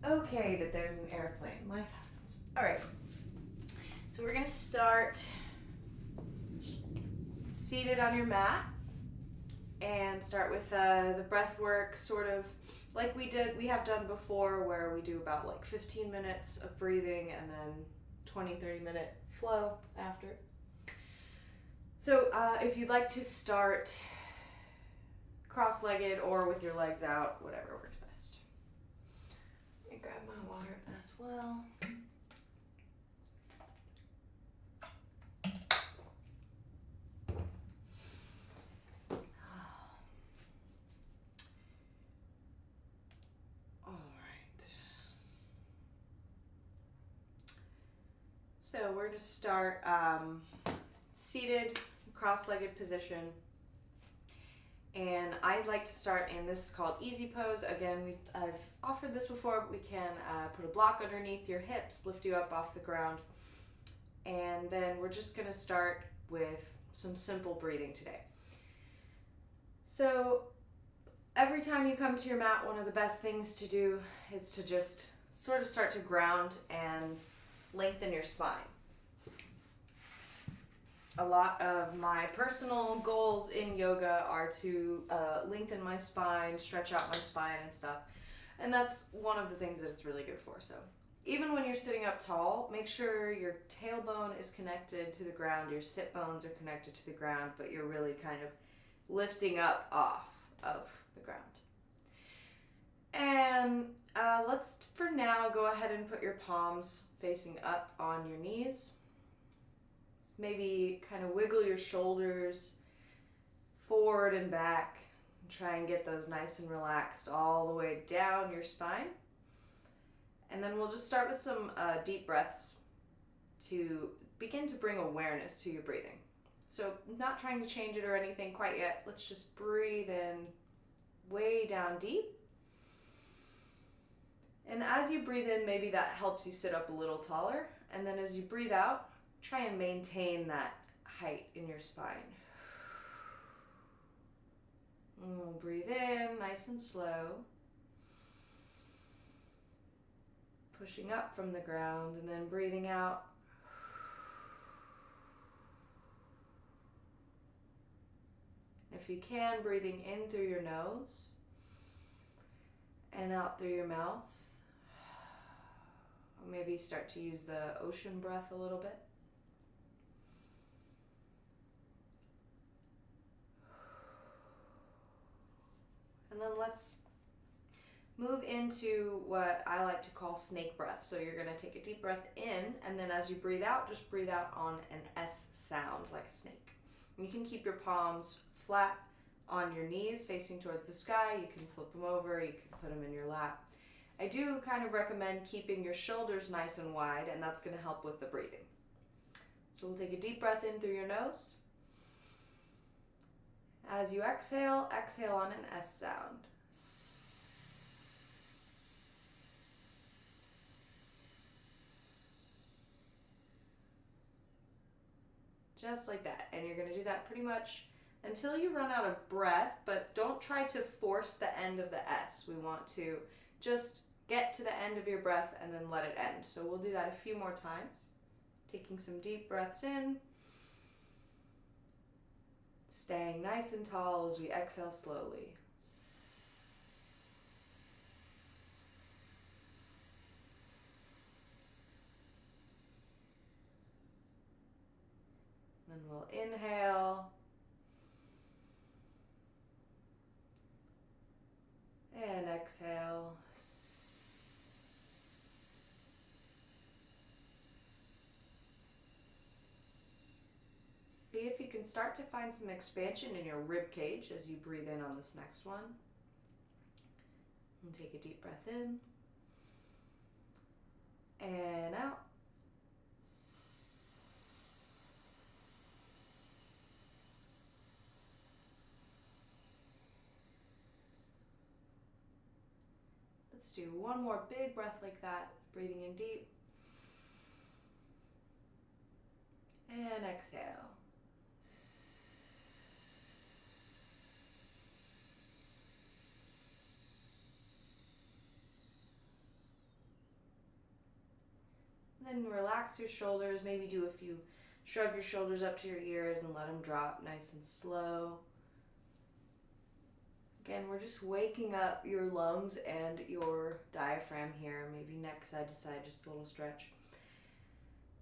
okay that there's an airplane. Life happens. All right. So we're going to start seated on your mat and start with the breath work, sort of like we have done before, where we do about like 15 minutes of breathing and then 20-30 minute flow after. So if you'd like to start cross-legged or with your legs out, whatever works best. Let me grab my water as well. So we're going to start seated, cross-legged position. And I like to start in, this is called easy pose. Again, I've offered this before, but we can put a block underneath your hips, lift you up off the ground. And then we're just going to start with some simple breathing today. So every time you come to your mat, one of the best things to do is to just sort of start to ground and lengthen your spine. A lot of my personal goals in yoga are to lengthen my spine, stretch out my spine and stuff. And that's one of the things that it's really good for. So even when you're sitting up tall, make sure your tailbone is connected to the ground, your sit bones are connected to the ground, but you're really kind of lifting up off of the ground. And let's, for now, go ahead and put your palms facing up on your knees. Maybe kind of wiggle your shoulders forward and back. And try and get those nice and relaxed all the way down your spine. And then we'll just start with some deep breaths to begin to bring awareness to your breathing. So not trying to change it or anything quite yet. Let's just breathe in way down deep. And as you breathe in, maybe that helps you sit up a little taller. And then as you breathe out, try and maintain that height in your spine. And we'll breathe in nice and slow. Pushing up from the ground and then breathing out. If you can, breathing in through your nose and out through your mouth. Or maybe start to use the ocean breath a little bit. And then let's move into what I like to call snake breath. So you're going to take a deep breath in, and then as you breathe out, just breathe out on an S sound, like a snake. And you can keep your palms flat on your knees facing towards the sky. You can flip them over, you can put them in your lap. I do kind of recommend keeping your shoulders nice and wide, and that's going to help with the breathing. So we'll take a deep breath in through your nose. As you exhale, exhale on an S sound. Just like that. And you're going to do that pretty much until you run out of breath, but don't try to force the end of the S. We want to just get to the end of your breath and then let it end. So we'll do that a few more times. Taking some deep breaths in. Staying nice and tall as we exhale slowly. Then we'll inhale. And exhale. See if you can start to find some expansion in your rib cage as you breathe in on this next one. And take a deep breath in. And out. Let's do one more big breath like that, breathing in deep. And exhale. And then relax your shoulders, maybe do a few, shrug your shoulders up to your ears and let them drop nice and slow. Again, we're just waking up your lungs and your diaphragm here, maybe neck side to side, just a little stretch.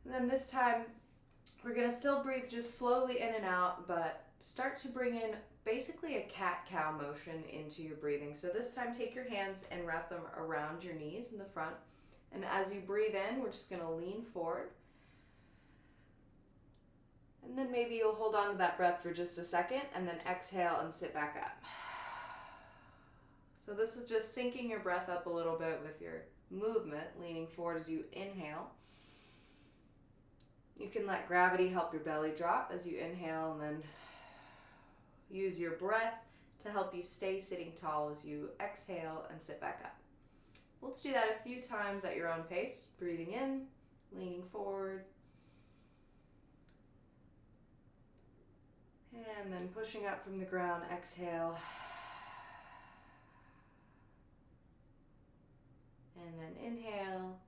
And then this time, we're gonna still breathe just slowly in and out, but start to bring in basically a cat-cow motion into your breathing. So this time, take your hands and wrap them around your knees in the front. And as you breathe in, we're just gonna lean forward. And then maybe you'll hold on to that breath for just a second and then exhale and sit back up. So this is just syncing your breath up a little bit with your movement, leaning forward as you inhale. You can let gravity help your belly drop as you inhale, and then use your breath to help you stay sitting tall as you exhale and sit back up. Let's do that a few times at your own pace. Breathing in, leaning forward, and then pushing up from the ground, exhale. And then inhale.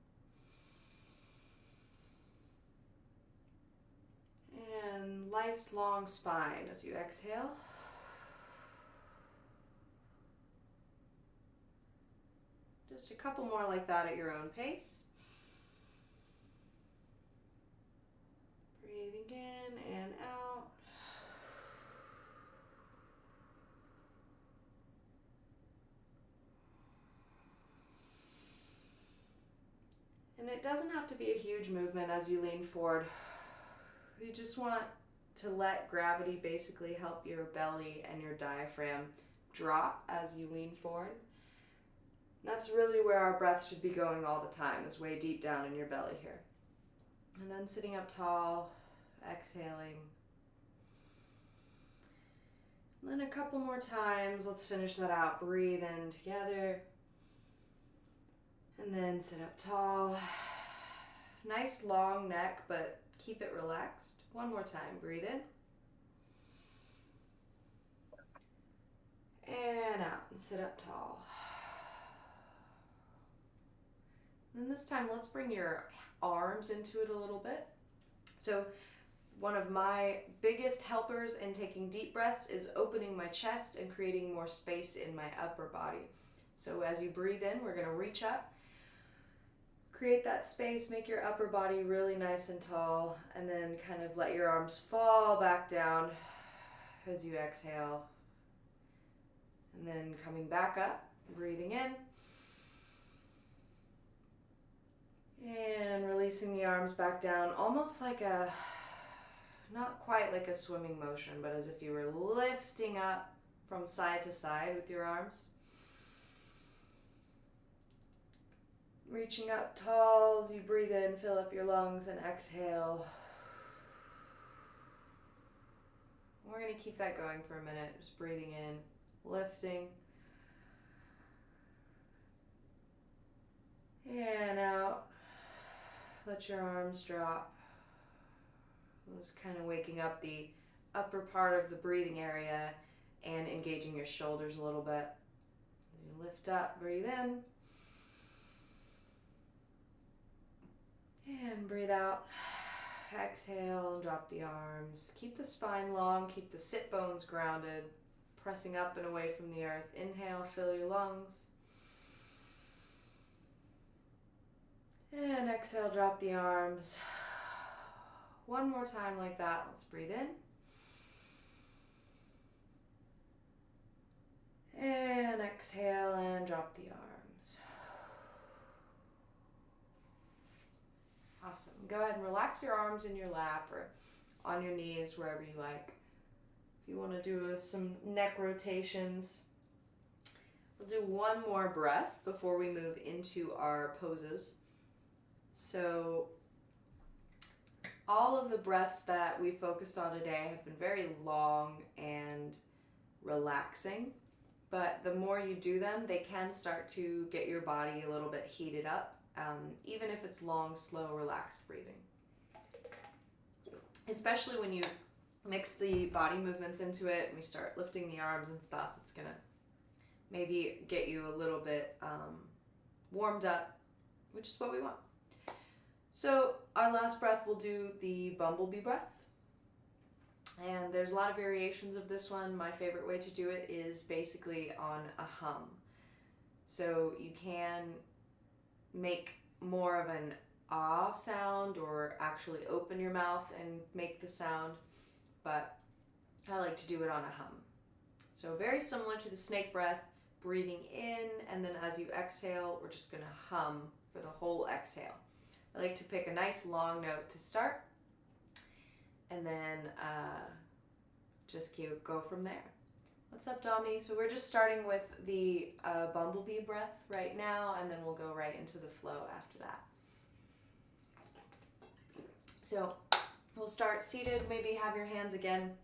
And nice long spine as you exhale. Just a couple more like that at your own pace. Breathing in and out. And it doesn't have to be a huge movement as you lean forward. You just want to let gravity basically help your belly and your diaphragm drop as you lean forward. That's really where our breath should be going all the time, is way deep down in your belly here. And then sitting up tall, exhaling. And then a couple more times, let's finish that out. Breathe in together. And then sit up tall. Nice long neck, but keep it relaxed. One more time, breathe in. And out, and sit up tall. And this time, let's bring your arms into it a little bit. So one of my biggest helpers in taking deep breaths is opening my chest and creating more space in my upper body. So as you breathe in, we're gonna reach up, create that space, make your upper body really nice and tall, and then kind of let your arms fall back down as you exhale. And then coming back up, breathing in. And releasing the arms back down, almost like a, not quite like a swimming motion, but as if you were lifting up from side to side with your arms. Reaching up tall as you breathe in, fill up your lungs, and exhale. We're going to keep that going for a minute, just breathing in, lifting. And out. Let your arms drop. Just kind of waking up the upper part of the breathing area and engaging your shoulders a little bit. You lift up, breathe in. And breathe out. Exhale and drop the arms. Keep the spine long, keep the sit bones grounded, pressing up and away from the earth. Inhale, fill your lungs. And exhale, drop the arms. One more time like that. Let's breathe in. And exhale and drop the arms. Awesome. Go ahead and relax your arms in your lap or on your knees, wherever you like. If you want to do some neck rotations, we'll do one more breath before we move into our poses. So all of the breaths that we focused on today have been very long and relaxing, but the more you do them, they can start to get your body a little bit heated up, even if it's long, slow, relaxed breathing. Especially when you mix the body movements into it and we start lifting the arms and stuff, it's gonna maybe get you a little bit warmed up, which is what we want. So our last breath, we'll do the Bumblebee Breath. And there's a lot of variations of this one. My favorite way to do it is basically on a hum. So you can make more of an ah sound or actually open your mouth and make the sound, but I like to do it on a hum. So very similar to the snake breath, breathing in, and then as you exhale, we're just going to hum for the whole exhale. I like to pick a nice long note to start, and then just go from there. What's up, Dami? So we're just starting with the Bumblebee breath right now, and then we'll go right into the flow after that. So we'll start seated. Maybe have your hands again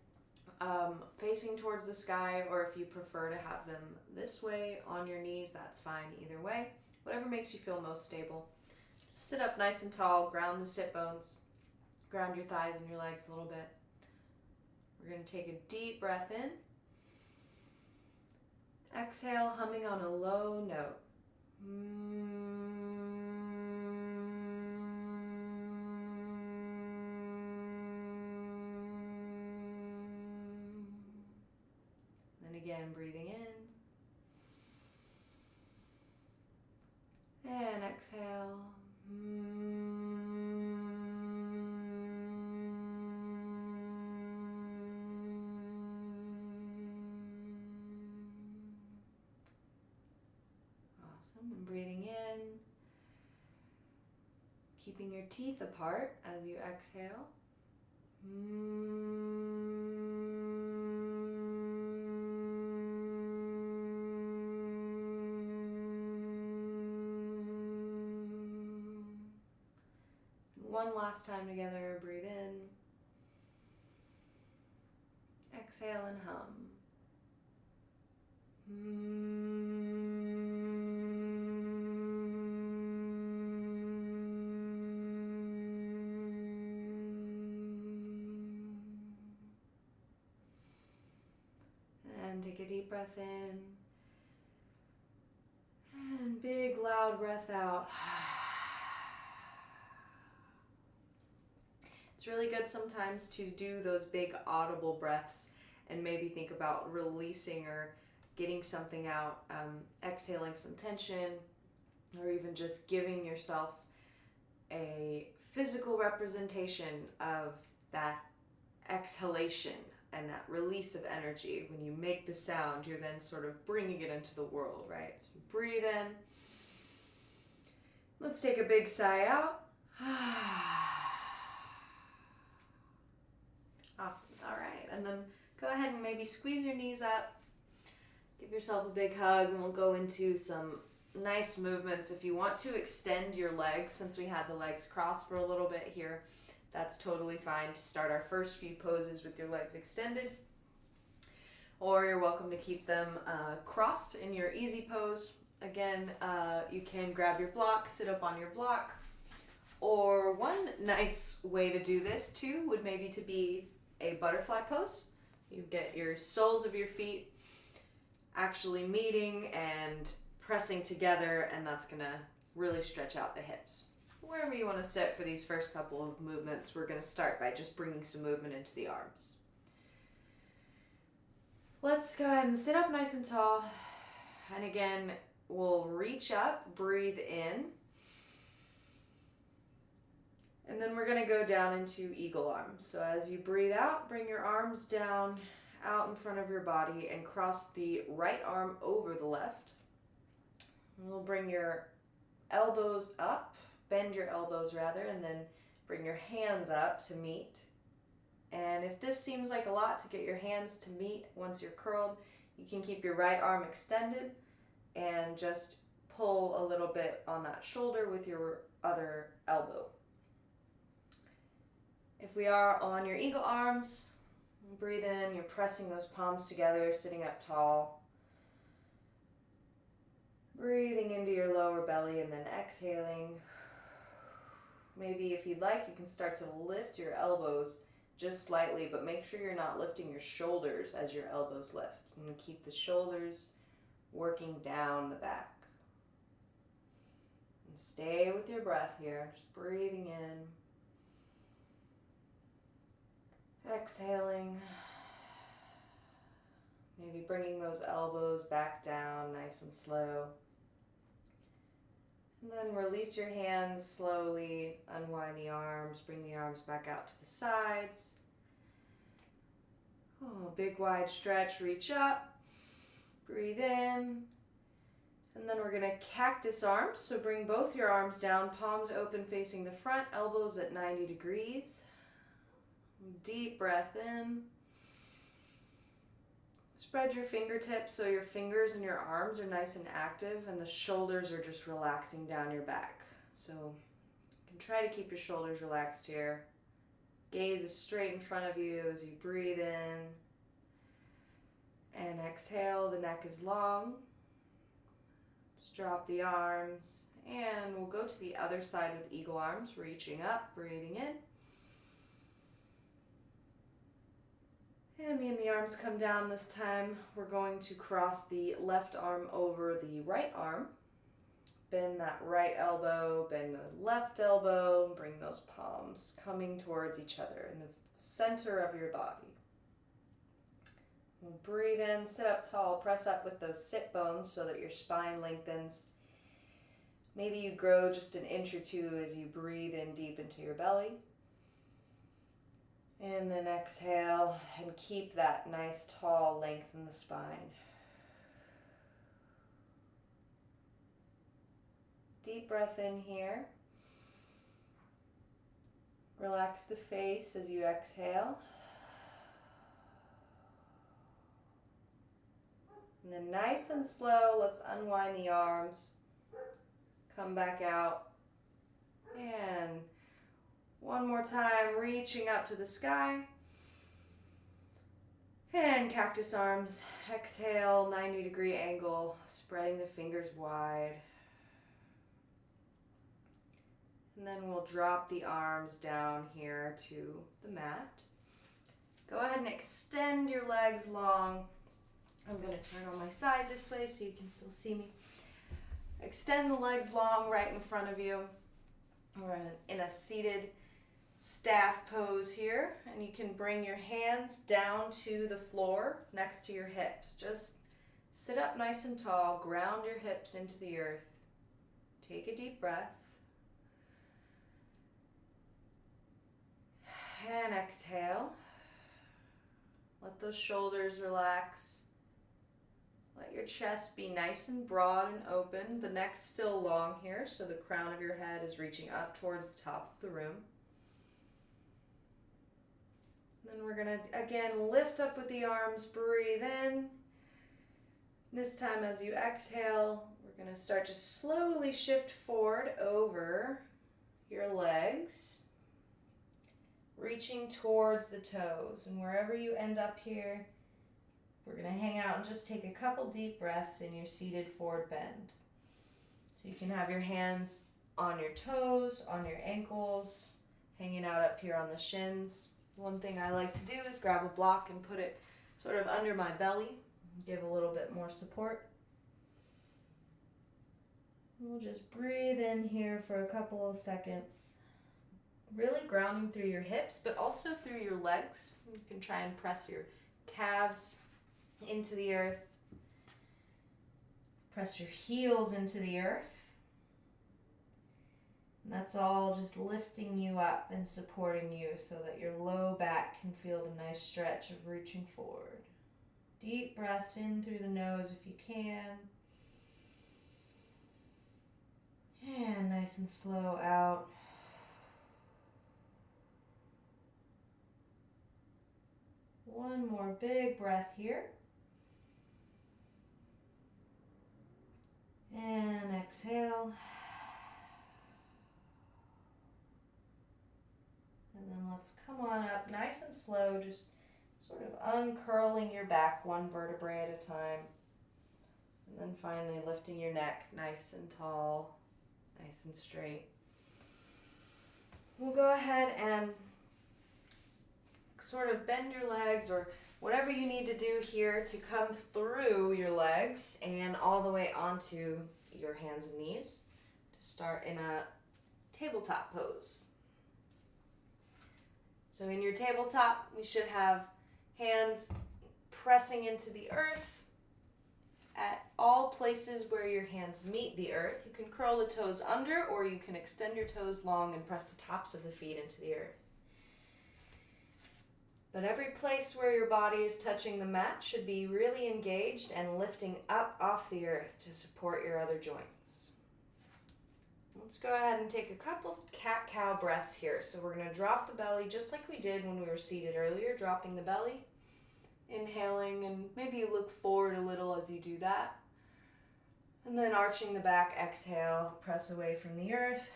facing towards the sky, or if you prefer to have them this way on your knees, that's fine either way. Whatever makes you feel most stable. Just sit up nice and tall, ground the sit bones, ground your thighs and your legs a little bit. We're going to take a deep breath in. Exhale, humming on a low note. Then again, breathing in. And exhale. And breathing in, keeping your teeth apart as you exhale. One last time together, breathe in, exhale and hum. And take a deep breath in, and big loud breath out. It's really good sometimes to do those big audible breaths and maybe think about releasing or getting something out, exhaling some tension, or even just giving yourself a physical representation of that exhalation and that release of energy. When you make the sound, you're then sort of bringing it into the world, right? So you breathe in. Let's take a big sigh out. Awesome. All right. And then go ahead and maybe squeeze your knees up. Give yourself a big hug, and we'll go into some nice movements. If you want to extend your legs, since we had the legs crossed for a little bit here, that's totally fine to start our first few poses with your legs extended. Or you're welcome to keep them crossed in your easy pose. Again, you can grab your block, sit up on your block. Or one nice way to do this too would maybe to be a butterfly pose. You get your soles of your feet actually meeting and pressing together, and that's gonna really stretch out the hips. Wherever you want to sit for these first couple of movements, we're going to start by just bringing some movement into the arms. Let's go ahead and sit up nice and tall. And again, we'll reach up, breathe in. And then we're going to go down into eagle arms. So as you breathe out, bring your arms down out in front of your body and cross the right arm over the left. And we'll bring your elbows up. Bend your elbows rather, and then bring your hands up to meet. And if this seems like a lot to get your hands to meet once you're curled, you can keep your right arm extended and just pull a little bit on that shoulder with your other elbow. If we are on your eagle arms, breathe in, you're pressing those palms together, sitting up tall. Breathing into your lower belly and then exhaling. Maybe if you'd like, you can start to lift your elbows just slightly, but make sure you're not lifting your shoulders as your elbows lift. And keep the shoulders working down the back. Stay with your breath here, just breathing in, exhaling, maybe bringing those elbows back down nice and slow. And then release your hands slowly, unwind the arms, bring the arms back out to the sides. Oh, big wide stretch, reach up, breathe in. And then we're gonna cactus arms, so bring both your arms down, palms open facing the front, elbows at 90 degrees. Deep breath in. Spread your fingertips so your fingers and your arms are nice and active and the shoulders are just relaxing down your back. So you can try to keep your shoulders relaxed here. Gaze is straight in front of you as you breathe in. And exhale, the neck is long. Just drop the arms, and we'll go to the other side with eagle arms, reaching up, breathing in. And the arms come down this time. We're going to cross the left arm over the right arm. Bend that right elbow, bend the left elbow, bring those palms coming towards each other in the center of your body. We'll breathe in, sit up tall, press up with those sit bones so that your spine lengthens. Maybe you grow just an inch or two as you breathe in deep into your belly. And then exhale and keep that nice tall length in the spine. Deep breath in here. Relax the face as you exhale. And then nice and slow, let's unwind the arms. Come back out. And one more time, reaching up to the sky. And cactus arms. Exhale, 90-degree angle, spreading the fingers wide. And then we'll drop the arms down here to the mat. Go ahead and extend your legs long. I'm going to turn on my side this way so you can still see me. Extend the legs long right in front of you. We're in a seated staff pose here, and you can bring your hands down to the floor next to your hips. Just sit up nice and tall, ground your hips into the earth. Take a deep breath. And exhale. Let those shoulders relax. Let your chest be nice and broad and open. The neck's still long here, so the crown of your head is reaching up towards the top of the room. Then we're going to, again, lift up with the arms, breathe in. This time as you exhale, we're going to start to slowly shift forward over your legs, reaching towards the toes. And wherever you end up here, we're going to hang out and just take a couple deep breaths in your seated forward bend. So you can have your hands on your toes, on your ankles, hanging out up here on the shins. One thing I like to do is grab a block and put it sort of under my belly, give a little bit more support. We'll just breathe in here for a couple of seconds. Really grounding through your hips, but also through your legs. You can try and press your calves into the earth. Press your heels into the earth. And that's all just lifting you up and supporting you so that your low back can feel the nice stretch of reaching forward. Deep breaths in through the nose if you can. And nice and slow out. One more big breath here. And exhale. And then let's come on up nice and slow, just sort of uncurling your back one vertebrae at a time. And then finally lifting your neck nice and tall, nice and straight. We'll go ahead and sort of bend your legs or whatever you need to do here to come through your legs and all the way onto your hands and knees. to start in a tabletop pose. So in your tabletop, we should have hands pressing into the earth at all places where your hands meet the earth. You can curl the toes under, or you can extend your toes long and press the tops of the feet into the earth. But every place where your body is touching the mat should be really engaged and lifting up off the earth to support your other joints. Let's go ahead and take a couple cat-cow breaths here. So we're going to drop the belly just like we did when we were seated earlier, dropping the belly, inhaling, and maybe you look forward a little as you do that. And then arching the back, exhale, press away from the earth.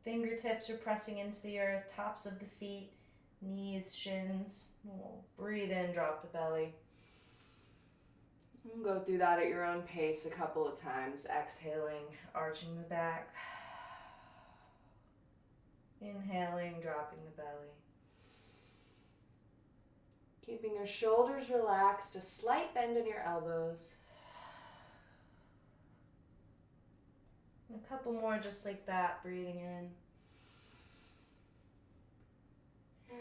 Fingertips are pressing into the earth, tops of the feet, knees, shins. We'll breathe in, drop the belly. And go through that at your own pace a couple of times. Exhaling, arching the back. Inhaling, dropping the belly. Keeping your shoulders relaxed, a slight bend in your elbows. And a couple more just like that, breathing in.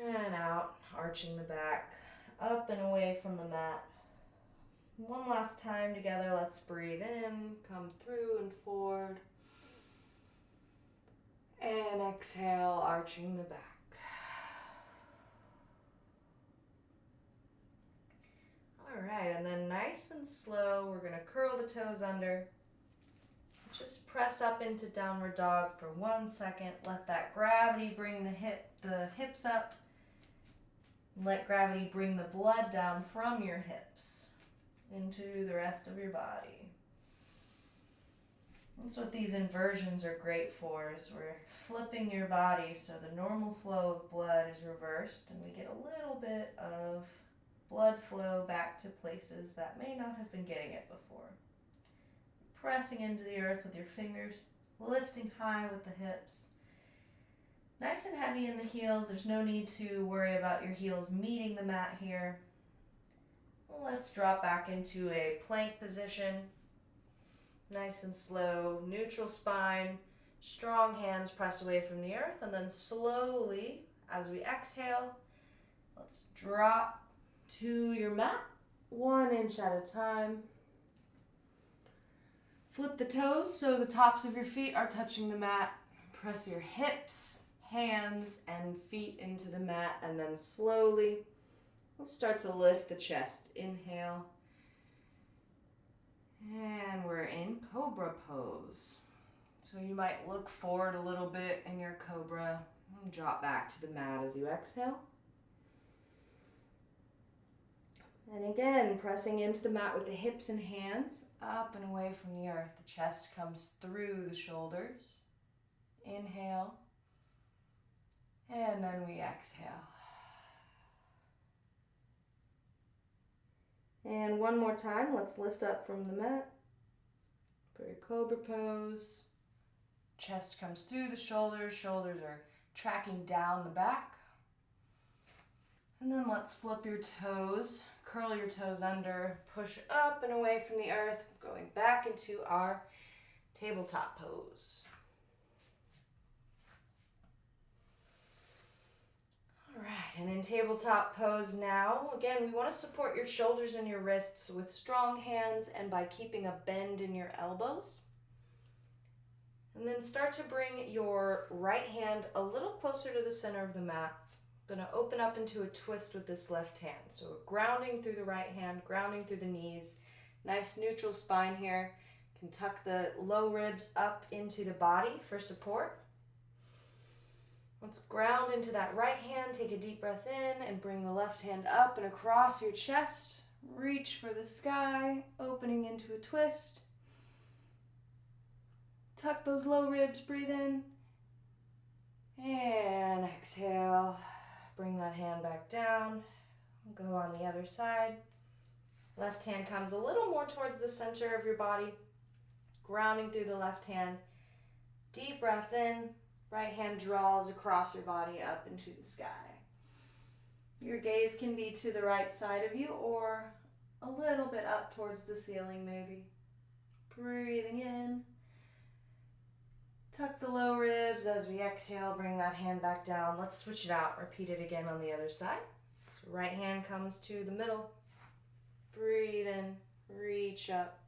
And out, arching the back, up and away from the mat. One last time together, let's breathe in, come through and forward. And exhale, arching the back. All right, and then nice and slow, we're gonna curl the toes under. Just press up into downward dog for 1 second. Let that gravity bring the hips up. Let gravity bring the blood down from your hips into the rest of your body. That's what these inversions are great for, is we're flipping your body so the normal flow of blood is reversed and we get a little bit of blood flow back to places that may not have been getting it before. Pressing into the earth with your fingers, lifting high with the hips. Nice and heavy in the heels. There's no need to worry about your heels meeting the mat here. Let's drop back into a plank position. Nice and slow, neutral spine, strong hands press away from the earth, and then slowly, as we exhale, let's drop to your mat, 1 inch at a time. Flip the toes so the tops of your feet are touching the mat. Press your hips, hands, and feet into the mat, and then slowly we'll start to lift the chest. Inhale. And we're in Cobra pose. So you might look forward a little bit in your Cobra and drop back to the mat as you exhale. And again, pressing into the mat with the hips and hands, up and away from the earth. The chest comes through the shoulders. Inhale. And then we exhale. And one more time, let's lift up from the mat for your Cobra pose. Chest comes through the shoulders. Shoulders are tracking down the back. And then let's flip your toes. Curl your toes under, push up and away from the earth, going back into our tabletop pose. All right, and in tabletop pose now, again, we want to support your shoulders and your wrists with strong hands and by keeping a bend in your elbows. And then start to bring your right hand a little closer to the center of the mat. Going to open up into a twist with this left hand. So grounding through the right hand, grounding through the knees. Nice neutral spine here. Can tuck the low ribs up into the body for support. Let's ground into that right hand. Take a deep breath in and bring the left hand up and across your chest. Reach for the sky, opening into a twist. Tuck those low ribs, breathe in. And exhale. Bring that hand back down. Go on the other side. Left hand comes a little more towards the center of your body. Grounding through the left hand. Deep breath in. Right hand draws across your body up into the sky. Your gaze can be to the right side of you or a little bit up towards the ceiling maybe. Breathing in. Tuck the low ribs. As we exhale, bring that hand back down. Let's switch it out. Repeat it again on the other side. So right hand comes to the middle. Breathe in. Reach up.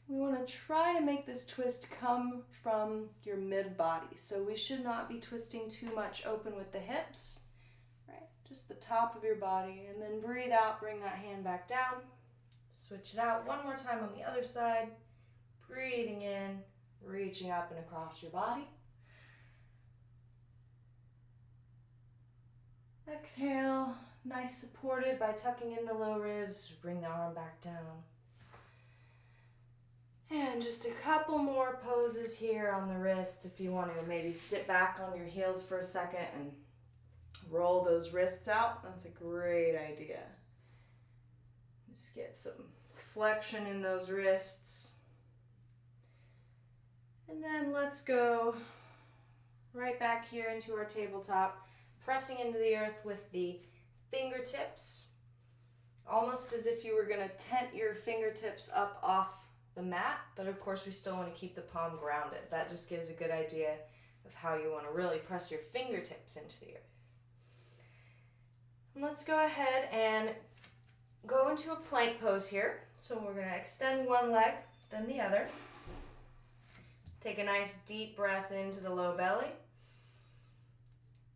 We want to try to make this twist come from your mid-body. So we should not be twisting too much open with the hips, right? Just the top of your body. And then breathe out, bring that hand back down. Switch it out one more time on the other side. Breathing in, reaching up and across your body. Exhale, nice supported by tucking in the low ribs. Bring the arm back down. And just a couple more poses here on the wrists. If you want to maybe sit back on your heels for a second and roll those wrists out, that's a great idea. Just get some flexion in those wrists. And then let's go right back here into our tabletop, pressing into the earth with the fingertips, almost as if you were going to tent your fingertips up off the mat, but of course we still want to keep the palm grounded. That just gives a good idea of how you want to really press your fingertips into the earth. And let's go ahead and go into a plank pose here. So we're going to extend one leg, then the other. Take a nice deep breath into the low belly.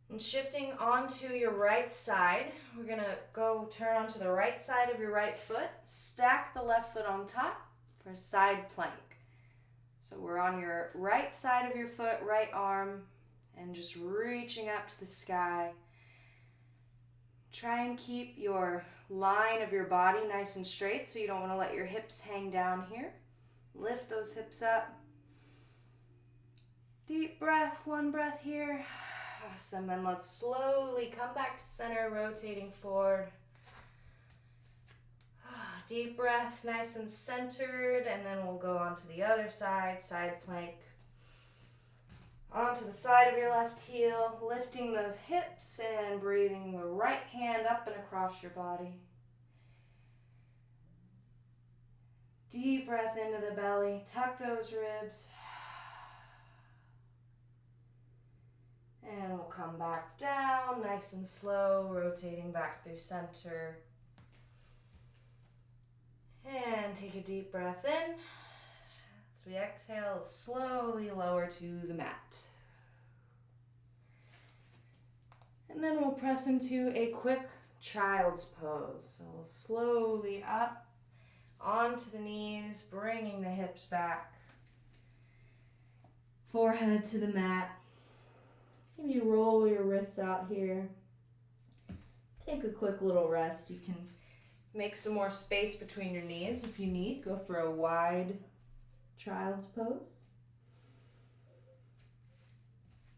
And shifting onto your right side, we're going to go turn onto the right side of your right foot, stack the left foot on top for a side plank. So we're on your right side of your foot, right arm, and just reaching up to the sky. Try and keep your line of your body nice and straight, so you don't want to let your hips hang down here. Lift those hips up. Deep breath, one breath here. Awesome, and let's slowly come back to center, rotating forward. Deep breath, nice and centered, and then we'll go on to the other side, side plank. Onto the side of your left heel, lifting those hips and breathing the right hand up and across your body. Deep breath into the belly, tuck those ribs. And we'll come back down, nice and slow, rotating back through center. And take a deep breath in. As we exhale, slowly lower to the mat. And then we'll press into a quick child's pose. So we'll slowly up onto the knees, bringing the hips back. Forehead to the mat. Maybe roll your wrists out here. Take a quick little rest. You can make some more space between your knees if you need. Go for a wide child's pose.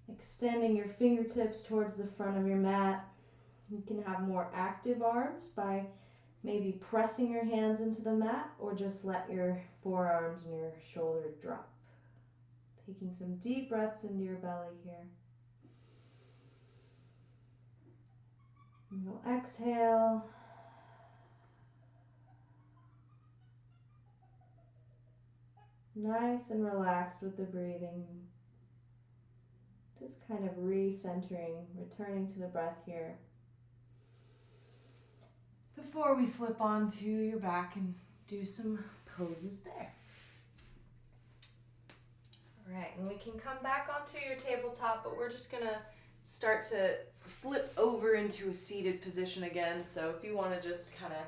Extending your fingertips towards the front of your mat. You can have more active arms by maybe pressing your hands into the mat, or just let your forearms and your shoulder drop. Taking some deep breaths into your belly here. And we'll exhale. Nice and relaxed with the breathing. Just kind of recentering, returning to the breath here. Before we flip onto your back and do some poses there. All right, and we can come back onto your tabletop, but we're just gonna start to flip over into a seated position again. So if you wanna just kind of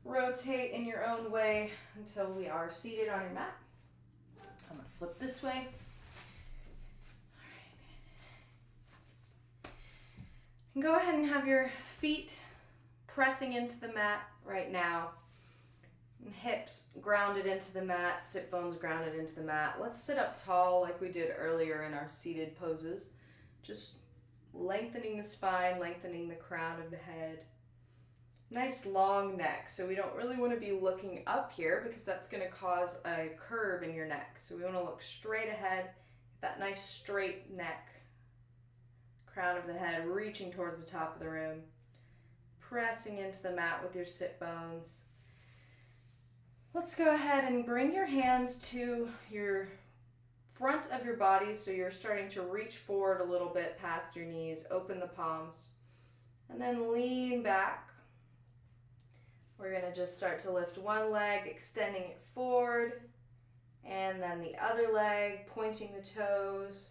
rotate in your own way until we are seated on your mat. I'm gonna flip this way. All right. And go ahead and have your feet pressing into the mat right now. And hips grounded into the mat, sit bones grounded into the mat. Let's sit up tall like we did earlier in our seated poses. Just lengthening the spine, lengthening the crown of the head. Nice long neck, so we don't really want to be looking up here because that's going to cause a curve in your neck. So we want to look straight ahead, that nice straight neck, crown of the head reaching towards the top of the room. pressing into the mat with your sit bones. Let's go ahead and bring your hands to your front of your body, so you're starting to reach forward a little bit past your knees. Open the palms and then lean back. We're going to just start to lift one leg, extending it forward, and then the other leg, pointing the toes.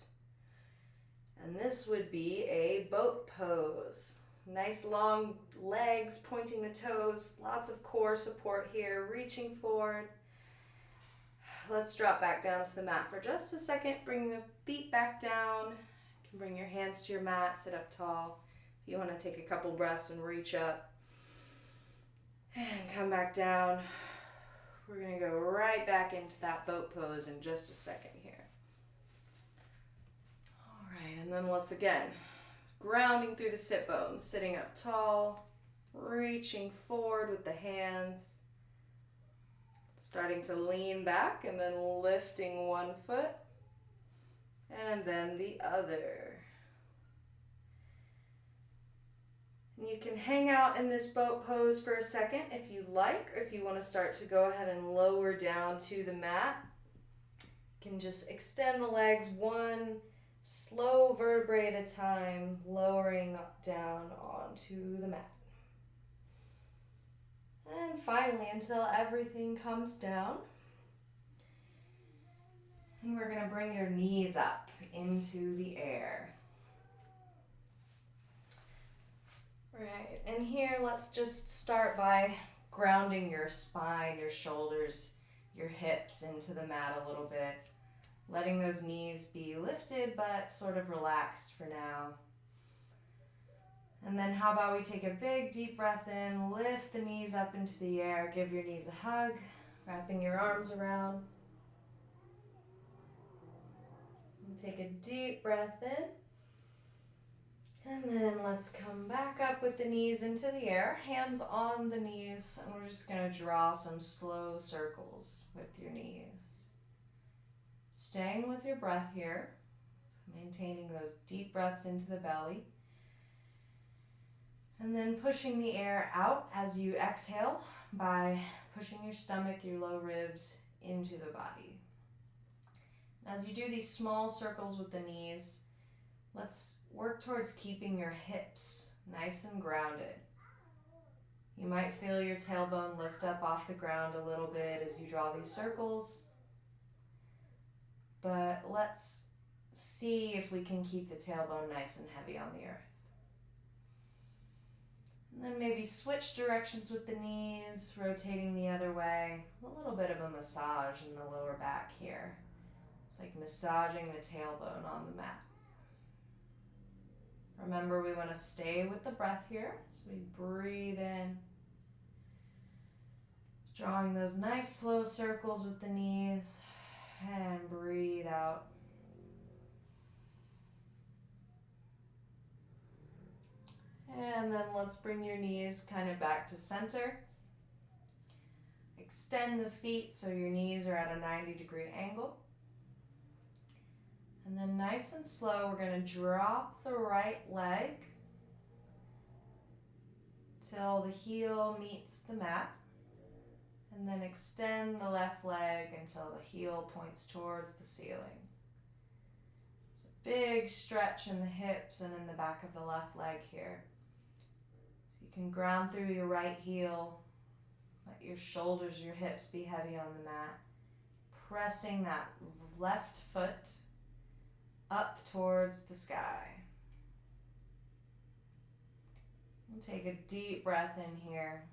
And this would be a boat pose. Nice long legs, pointing the toes, lots of core support here, reaching forward. Let's drop back down to the mat for just a second. Bring the feet back down. You can bring your hands to your mat, sit up tall. If you want to take a couple breaths and reach up. And come back down. We're going to go right back into that boat pose in just a second here. All right, and then let's again, grounding through the sit bones, sitting up tall, reaching forward with the hands. Starting to lean back and then lifting one foot and then the other. And you can hang out in this boat pose for a second if you like, or if you want to start to go ahead and lower down to the mat. You can just extend the legs one slow vertebrae at a time, lowering down onto the mat. And finally, until everything comes down. And we're going to bring your knees up into the air. Right, and here let's just start by grounding your spine, your shoulders, your hips into the mat a little bit. Letting those knees be lifted but sort of relaxed for now. And then how about we take a big deep breath in, lift the knees up into the air, give your knees a hug, wrapping your arms around. And take a deep breath in. And then let's come back up with the knees into the air, hands on the knees, and we're just going to draw some slow circles with your knees. Staying with your breath here, maintaining those deep breaths into the belly. And then pushing the air out as you exhale by pushing your stomach, your low ribs into the body. As you do these small circles with the knees, let's work towards keeping your hips nice and grounded. You might feel your tailbone lift up off the ground a little bit as you draw these circles, but let's see if we can keep the tailbone nice and heavy on the earth. And then maybe switch directions with the knees, rotating the other way. A little bit of a massage in the lower back here. It's like massaging the tailbone on the mat. Remember, we want to stay with the breath here. So we breathe in. Drawing those nice slow circles with the knees. And breathe out. And then let's bring your knees kind of back to center. Extend the feet so your knees are at a 90-degree angle. And then nice and slow, we're going to drop the right leg till the heel meets the mat. And then extend the left leg until the heel points towards the ceiling. It's a big stretch in the hips and in the back of the left leg here. You can ground through your right heel, let your shoulders, your hips be heavy on the mat, pressing that left foot up towards the sky. And take a deep breath in here.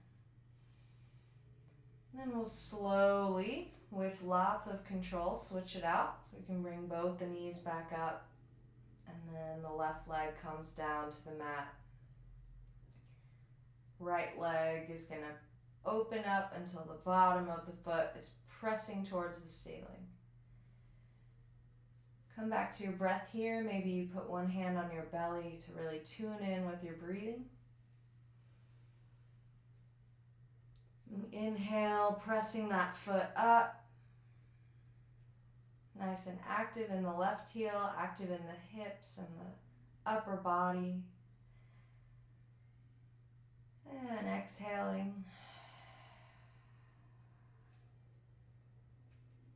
And then we'll slowly, with lots of control, switch it out so we can bring both the knees back up, and then the left leg comes down to the mat. Right leg is going to open up until the bottom of the foot is pressing towards the ceiling. Come back to your breath here. Maybe you put one hand on your belly to really tune in with your breathing. Inhale, pressing that foot up. Nice and active in the left heel, active in the hips and the upper body. And exhaling.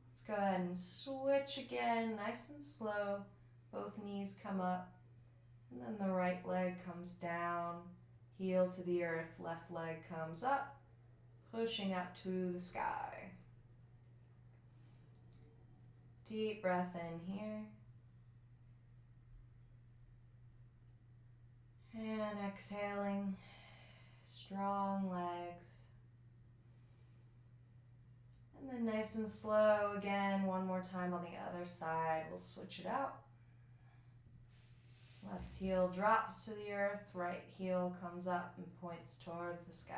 Let's go ahead and switch again, nice and slow. Both knees come up, and then the right leg comes down, heel to the earth, left leg comes up, pushing up to the sky. Deep breath in here. And exhaling, strong legs. And then nice and slow again, one more time on the other side. We'll switch it out. Left heel drops to the earth, right heel comes up and points towards the sky.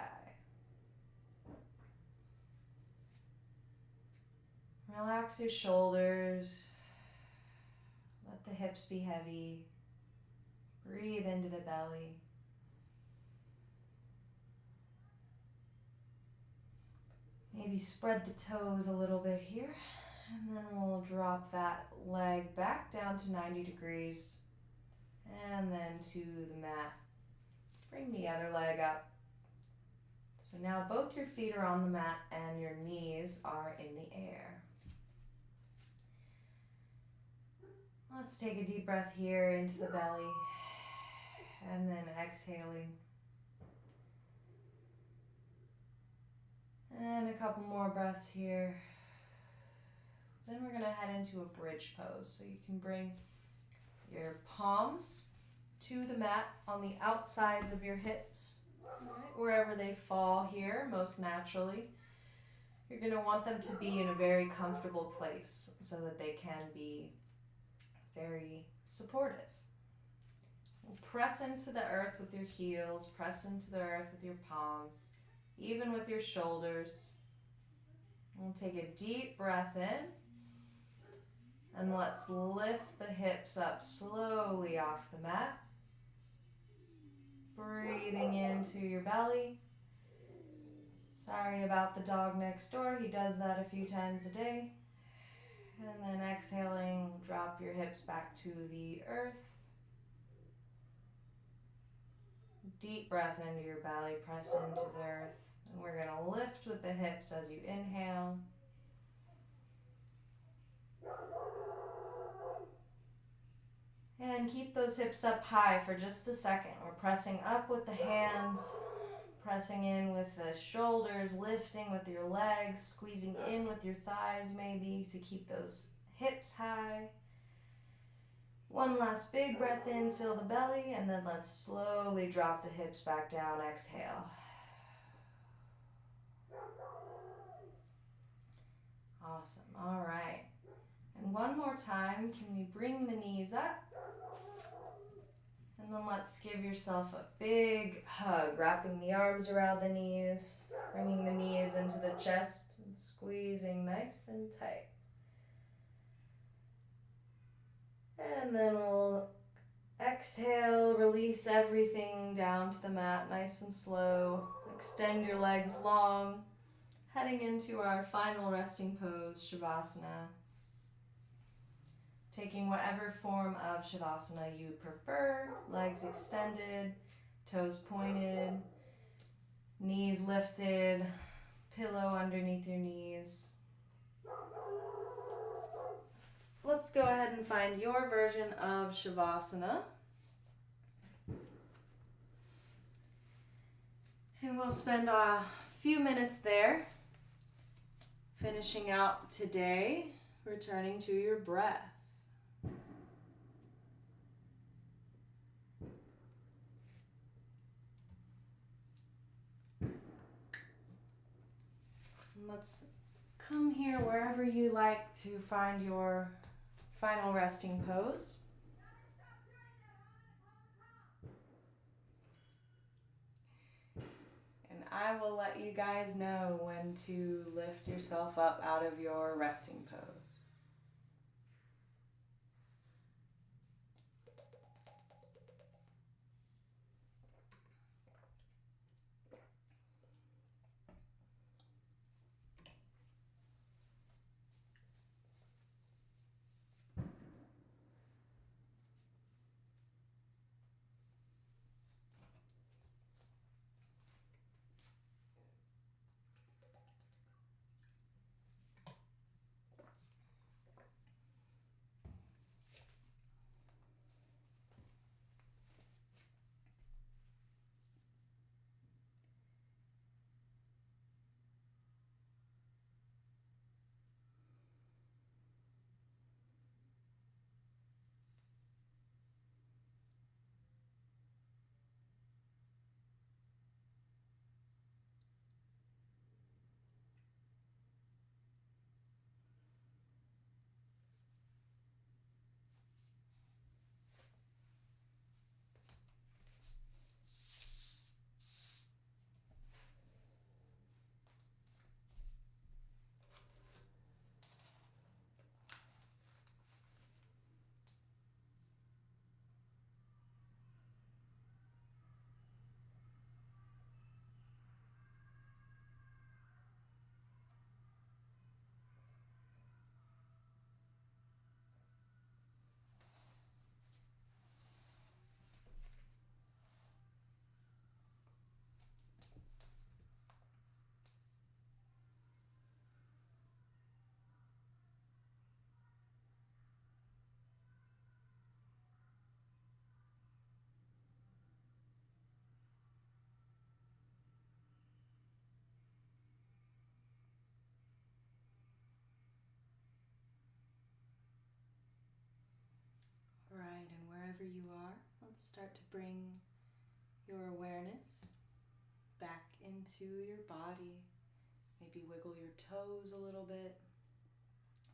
Relax your shoulders. Let the hips be heavy. Breathe into the belly. Maybe spread the toes a little bit here. And then we'll drop that leg back down to 90 degrees. And then to the mat. Bring the other leg up. So now both your feet are on the mat and your knees are in the air. Let's take a deep breath here into the belly. And then exhaling. And a couple more breaths here. Then we're going to head into a bridge pose. So you can bring your palms to the mat on the outsides of your hips, right, wherever they fall here most naturally. You're going to want them to be in a very comfortable place so that they can be very supportive. Press into the earth with your heels, press into the earth with your palms, even with your shoulders. We'll take a deep breath in. And let's lift the hips up slowly off the mat. Breathing into your belly. Sorry about the dog next door. He does that a few times a day. And then exhaling, drop your hips back to the earth. Deep breath into your belly, press into the earth. And we're going to lift with the hips as you inhale. And keep those hips up high for just a second. We're pressing up with the hands, pressing in with the shoulders, lifting with your legs, squeezing in with your thighs maybe to keep those hips high. One last big breath in, fill the belly, and then let's slowly drop the hips back down, exhale. Awesome, all right. And one more time, can we bring the knees up? And then let's give yourself a big hug, wrapping the arms around the knees, bringing the knees into the chest and squeezing nice and tight. And then we'll exhale, release everything down to the mat nice and slow. Extend your legs long, heading into our final resting pose, Shavasana. Taking whatever form of Shavasana you prefer, legs extended, toes pointed, knees lifted, pillow underneath your knees. Let's go ahead and find your version of Shavasana. And we'll spend a few minutes there, finishing out today, returning to your breath. Let's come here wherever you like to find your final resting pose. And I will let you guys know when to lift yourself up out of your resting pose. wherever you are, let's start to bring your awareness back into your body. Maybe wiggle your toes a little bit,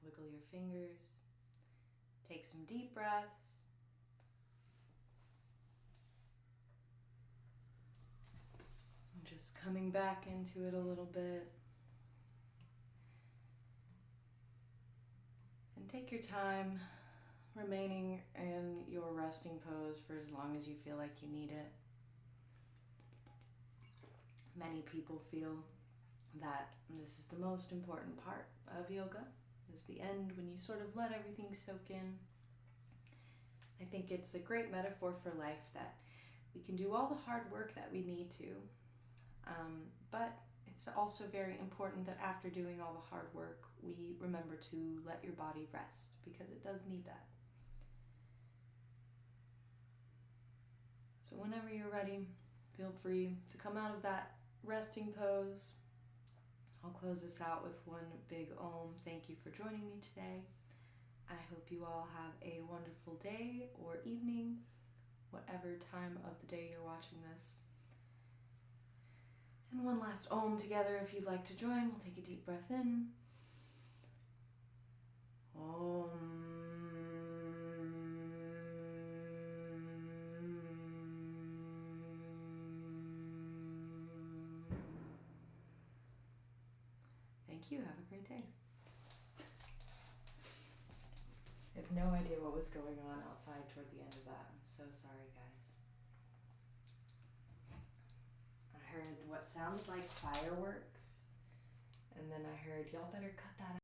wiggle your fingers, take some deep breaths. And just coming back into it a little bit. And take your time remaining in your resting pose for as long as you feel like you need it. Many people feel that this is the most important part of yoga, is the end when you sort of let everything soak in. I think it's a great metaphor for life, that we can do all the hard work that we need to, but it's also very important that after doing all the hard work, we remember to let your body rest, because it does need that. So whenever you're ready, feel free to come out of that resting pose. I'll close this out with one big Om. Thank you for joining me today. I hope you all have a wonderful day or evening, whatever time of the day you're watching this. And one last Om together if you'd like to join. We'll take a deep breath in. Om. Thank you. Have a great day. I have no idea what was going on outside toward the end of that. I'm so sorry, guys. I heard what sounded like fireworks, and then I heard, y'all better cut that out.